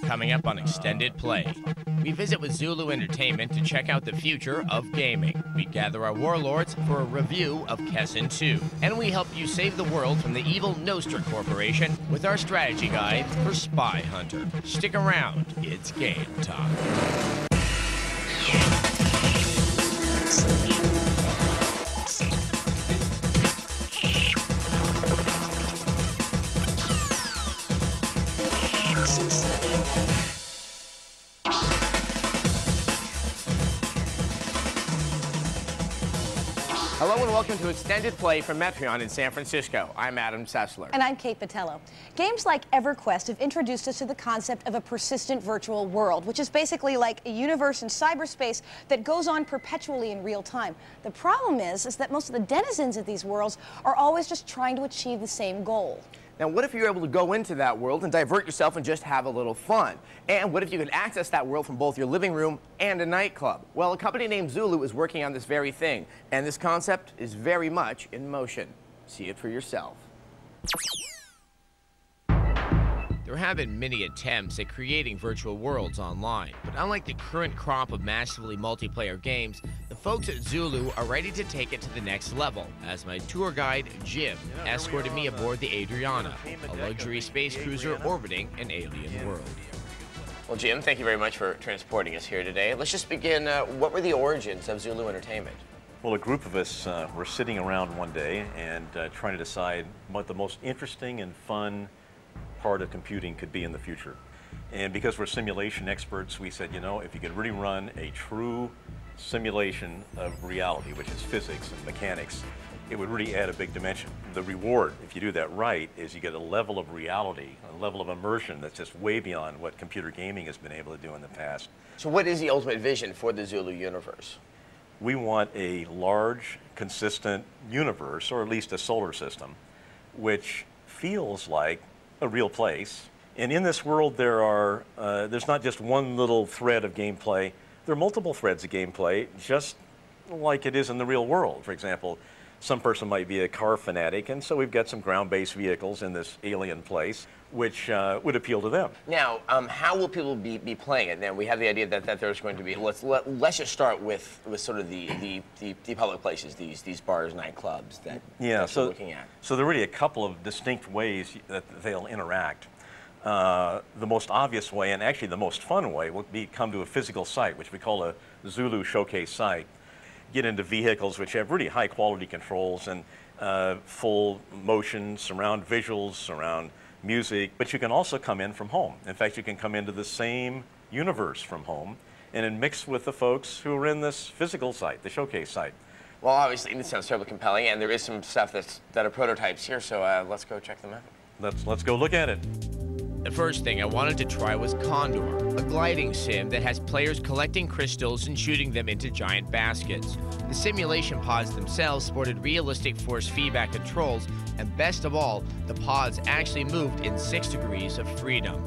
Coming up on Extended Play, we visit with Zulu Entertainment to check out the future of gaming. We gather our warlords for a review of Kessen 2. And we help you save the world from the evil Nostra Corporation with our strategy guide for Spy Hunter. Stick around, it's game time. Hello and welcome to Extended Play from Metreon in San Francisco. I'm Adam Sessler. And I'm Kate Patello. Games like EverQuest have introduced us to the concept of a persistent virtual world, which is basically like a universe in cyberspace that goes on perpetually in real time. The problem is that most of the denizens of these worlds are always just trying to achieve the same goal. Now, what if you're able to go into that world and divert yourself and just have a little fun? And what if you could access that world from both your living room and a nightclub? Well, a company named Zulu is working on this very thing, and this concept is very much in motion. See it for yourself. There have been many attempts at creating virtual worlds online, but unlike the current crop of massively multiplayer games, the folks at Zulu are ready to take it to the next level, as my tour guide, Jim, escorted me aboard the Adriana, a luxury space cruiser orbiting an alien world. Well, Jim, thank you very much for transporting us here today. Let's just begin. What were the origins of Zulu Entertainment? Well, a group of us were sitting around one day and trying to decide what the most interesting and fun part of computing could be in the future. And because we're simulation experts, we said, you know, if you could really run a true simulation of reality, which is physics and mechanics, it would really add a big dimension. The reward, if you do that right, is you get a level of reality, a level of immersion that's just way beyond what computer gaming has been able to do in the past. So what is the ultimate vision for the Zulu universe? We want a large, consistent universe, or at least a solar system, which feels like a real place. And in this world, there's not just one little thread of gameplay. There are multiple threads of gameplay, just like it is in the real world. For example, some person might be a car fanatic, and so we've got some ground-based vehicles in this alien place, which would appeal to them. Now, how will people be playing it? Now, we have the idea that there's going to be, let's just start with sort of the public places, these bars, nightclubs that you're looking at. So there are really a couple of distinct ways that they'll interact. The most obvious way, and actually the most fun way, will be come to a physical site, which we call a Zulu showcase site. Get into vehicles which have really high quality controls and full motion, surround visuals, surround music, but you can also come in from home. In fact, you can come into the same universe from home and then mix with the folks who are in this physical site, the showcase site. Well, obviously, it sounds terribly compelling, and there is some stuff that are prototypes here, so let's go check them out. Let's go look at it. The first thing I wanted to try was Condor, a gliding sim that has players collecting crystals and shooting them into giant baskets. The simulation pods themselves sported realistic force feedback controls, and best of all, the pods actually moved in 6 degrees of freedom.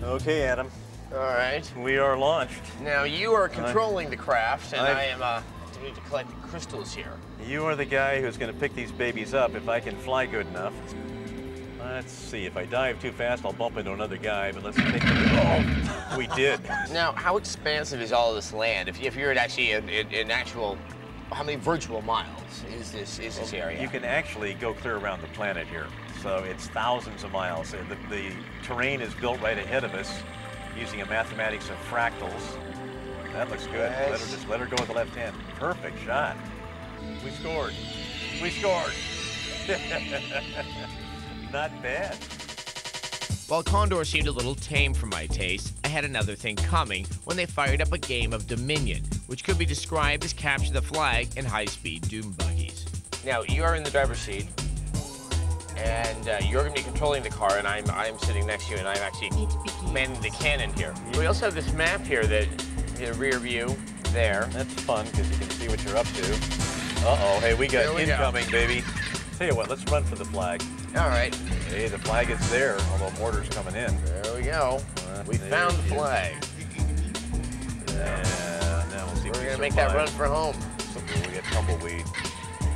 Okay, Adam. All right. We are launched. Now, you are controlling the craft, and I am attempting to collect the crystals here. You are the guy who's going to pick these babies up if I can fly good enough. Let's see, if I dive too fast, I'll bump into another guy, but let's take the... Oh, we did. Now, how expansive is all of this land? If you're actually in actual, how many virtual miles is this area? You can actually go clear around the planet here. So it's thousands of miles. The terrain is built right ahead of us using a mathematics of fractals. That looks good. Yes. Let her go with the left hand. Perfect shot. We scored. We scored. Not bad. While Condor seemed a little tame for my taste, I had another thing coming when they fired up a game of Dominion, which could be described as capture the flag and high-speed doom buggies. Now, you are in the driver's seat, and you're going to be controlling the car, and I'm sitting next to you, and I'm actually manning the cannon here. We also have this map here that, in the rear view, there. That's fun, because you can see what you're up to. Uh-oh, hey, we got incoming, baby. Tell you what, let's run for the flag. All right. Hey, the flag is there, although mortar's coming in. There we go. We found the flag. Yeah, now we'll see if we're going to make that run for home. We get tumbleweed.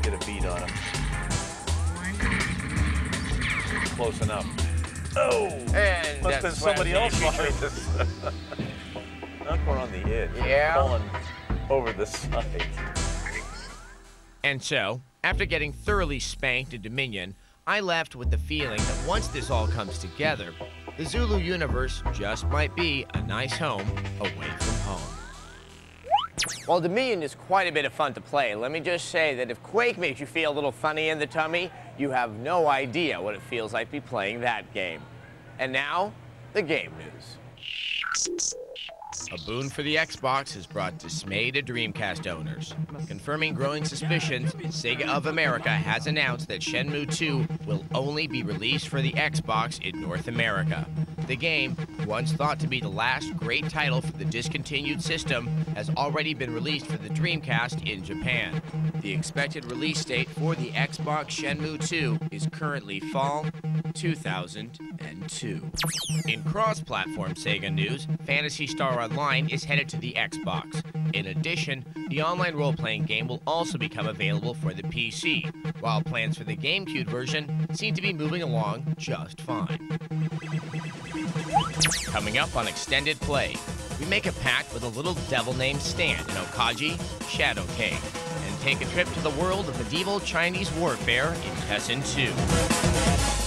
Get a beat on him. Close enough. Oh! And Must have been somebody else behind us. We're on the edge. Yeah. Falling over the side. And so, after getting thoroughly spanked in Dominion, I left with the feeling that once this all comes together, the Zulu universe just might be a nice home away from home. While Dominion is quite a bit of fun to play, let me just say that if Quake makes you feel a little funny in the tummy, you have no idea what it feels like to be playing that game. And now, the game news. A boon for the Xbox has brought dismay to Dreamcast owners. Confirming growing suspicions, Sega of America has announced that Shenmue 2 will only be released for the Xbox in North America. The game, once thought to be the last great title for the discontinued system, has already been released for the Dreamcast in Japan. The expected release date for the Xbox Shenmue 2 is currently fall 2002. In cross-platform Sega news, Phantasy Star Online is headed to the Xbox. In addition, the online role-playing game will also become available for the PC, while plans for the GameCube version seem to be moving along just fine. Coming up on Extended Play, we make a pact with a little devil named Stan in Okaji, Shadow King, and take a trip to the world of medieval Chinese warfare in Tekken 2.